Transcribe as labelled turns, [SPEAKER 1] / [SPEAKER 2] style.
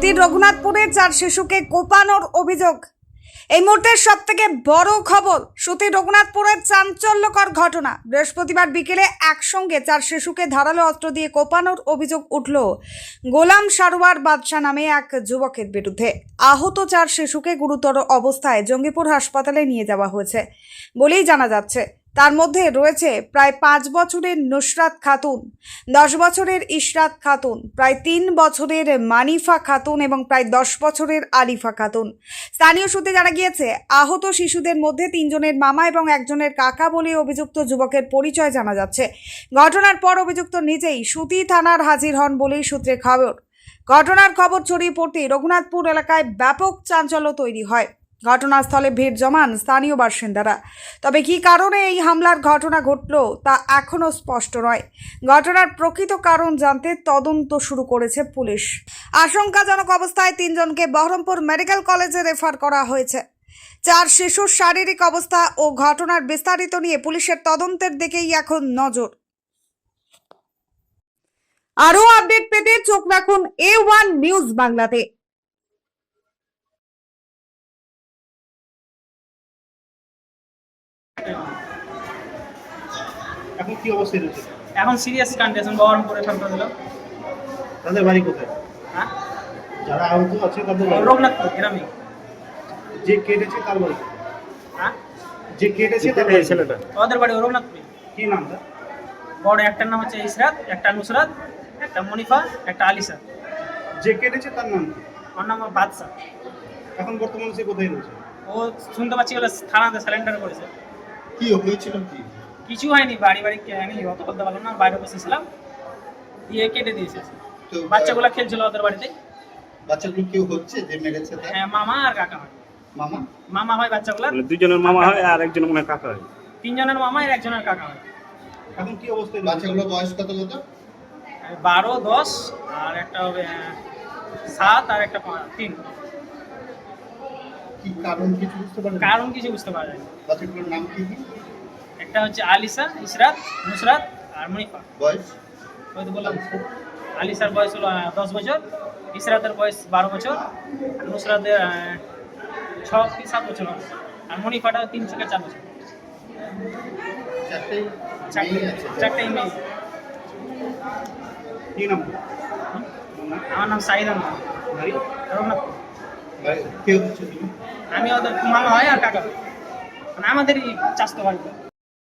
[SPEAKER 1] সুতির রঘুনাথপুরে 4 শিশুকে কোপানোর অভিযোগ। এই মুহূর্তের সবথেকে বড় খবর, সুতির রঘুনাথপুরের চাঞ্চল্যকর ঘটনা। বৃহস্পতিবার বিকেলে একসঙ্গে 4 শিশুকে ধারালো অস্ত্র দিয়ে কোপানোর অভিযোগ উঠল গোলাম সারোয়ার বাদশা নামে এক যুবকের বিরুদ্ধে। আহত 4 শিশুকে গুরুতর অবস্থায় জঙ্গিপুর হাসপাতালে নিয়ে যাওয়া হয়েছে বলেই জানা যাচ্ছে। তার মধ্যে রয়েছে প্রায় 5 বছরের নুসরাত খাতুন, 10 বছরের ইশরাত খাতুন, প্রায় 3 বছরের মানিফা খাতুন এবং প্রায় 10 বছরের আলিফা খাতুন। স্থানীয় সূত্রে জানা গিয়েছে, আহত শিশুদের মধ্যে 3 জনের মামা এবং একজনের কাকা বলে অভিযুক্ত যুবকের পরিচয় জানা যাচ্ছে। ঘটনার পর অভিযুক্ত নিজেই সুতি থানার হাজির হন বলেই সূত্রে খবর। ঘটনার খবর ছড়িয়ে পড়তেই রঘুনাথপুর এলাকায় ব্যাপক চাঞ্চল্য তৈরি হয়। ঘটনাস্থলে ভিড় জমান স্থানীয় বাসিন্দারা। তবে কী কারণে এই হামলার ঘটনা ঘটল তা এখনও স্পষ্ট নয়। ঘটনার প্রকৃত কারণ জানতে তদন্ত শুরু করেছে পুলিশ। আশঙ্কাজনক অবস্থায় 3 জনকে বহরমপুর মেডিকেল কলেজে রেফার করা হয়েছে। 4 শিশুর শারীরিক অবস্থা ও ঘটনার বিস্তারিত নিয়ে পুলিশের তদন্তের দিকেই এখন নজর। আরও আপডেট পেতে চোখ রাখুন A1 নিউজ বাংলাতে।
[SPEAKER 2] এখন কি অবস্থায় রয়েছে?
[SPEAKER 3] এখন সিরিয়াস কন্ডিশন বহরমপুরে রেফার দিল।
[SPEAKER 2] তাদের বাড়ি কোথায়?
[SPEAKER 3] হ্যাঁ,
[SPEAKER 2] যারা আহত আছে তাদের বাড়ি?
[SPEAKER 3] রঘুনাথপুর গ্রামে।
[SPEAKER 2] যে কেটেছে তার বাড়ি কোথায়?
[SPEAKER 3] হ্যাঁ,
[SPEAKER 2] যে কেটেছে তার বাড়ি ছেলেটা
[SPEAKER 3] ওদের বাড়ি রঘুনাথপুরে।
[SPEAKER 2] কি নামটা?
[SPEAKER 3] বড় একটার নাম হচ্ছে ইসরাত, একটা নুসরাত, একটা মনিফা, একটা আলিসা।
[SPEAKER 2] যে কেটেছে তার নাম কি?
[SPEAKER 3] ওর নাম বাদশা।
[SPEAKER 2] এখন বর্তমানে সে কোথায় রয়েছে?
[SPEAKER 3] ও শুনতে পাচ্ছি ওরা থানাতে স্যালেন্ডার করেছে।
[SPEAKER 2] কি হয়েছিল কি?
[SPEAKER 3] কিছু হয়নি, বাড়ি আমি অত বলতে পারলাম না, বাইরে বসেছিলাম, দিয়ে কেটে দিয়েছে।
[SPEAKER 4] তো
[SPEAKER 3] বাচ্চাগুলো খেলছিল ওদের বাড়িতে।
[SPEAKER 4] বাচ্চাগুলো কেউ হচ্ছে যে মেরেছে তার?
[SPEAKER 3] হ্যাঁ, মামা আর কাকা হয়।
[SPEAKER 4] মামা?
[SPEAKER 3] মামা হয় বাচ্চাগুলো,
[SPEAKER 5] মানে দুজনের মামা হয় আর একজনের মনে হয় কাকা হয়।
[SPEAKER 3] 3 জনের মামা আর একজনের কাকা হয়।
[SPEAKER 2] এখন কি অবস্থায় রয়েছে?
[SPEAKER 4] বাচ্চাগুলো বয়স কত কত?
[SPEAKER 3] 12, 10 আর একটা হবে 7 আর একটা 3।
[SPEAKER 4] কি কারণ কিছু বুঝতে পারলেন?
[SPEAKER 3] কারণ কিছু বুঝতে পারা যায় না।
[SPEAKER 4] বাচ্চাগুলোর নাম কি কি?
[SPEAKER 3] একটা হচ্ছে আলিসা, ইসরাত, নুসরাত আর মনিফা।
[SPEAKER 4] বয়স?
[SPEAKER 3] ওই তো বললাম, আলিসার বয়স হলো 10 বছর, ইসরাতের বয়স 12 বছর, আর নুসরাতের 6 কি 7 বছর হবে, আর মনিফাটা 3 থেকে 4 বছর।
[SPEAKER 4] চারটেই মেয়ে আছে?
[SPEAKER 3] চারটেই মেয়ে।
[SPEAKER 2] কি নাম?
[SPEAKER 3] আমার নাম সাইদ আহমেদ,
[SPEAKER 2] বাড়ি?
[SPEAKER 3] রঘুনাথপুর।
[SPEAKER 4] কেউ হচ্ছে তুমি?
[SPEAKER 3] আমি ওদের মামা হয় আর কাকা হয়, মানে আমাদেরই চাষতো বাড়িতে।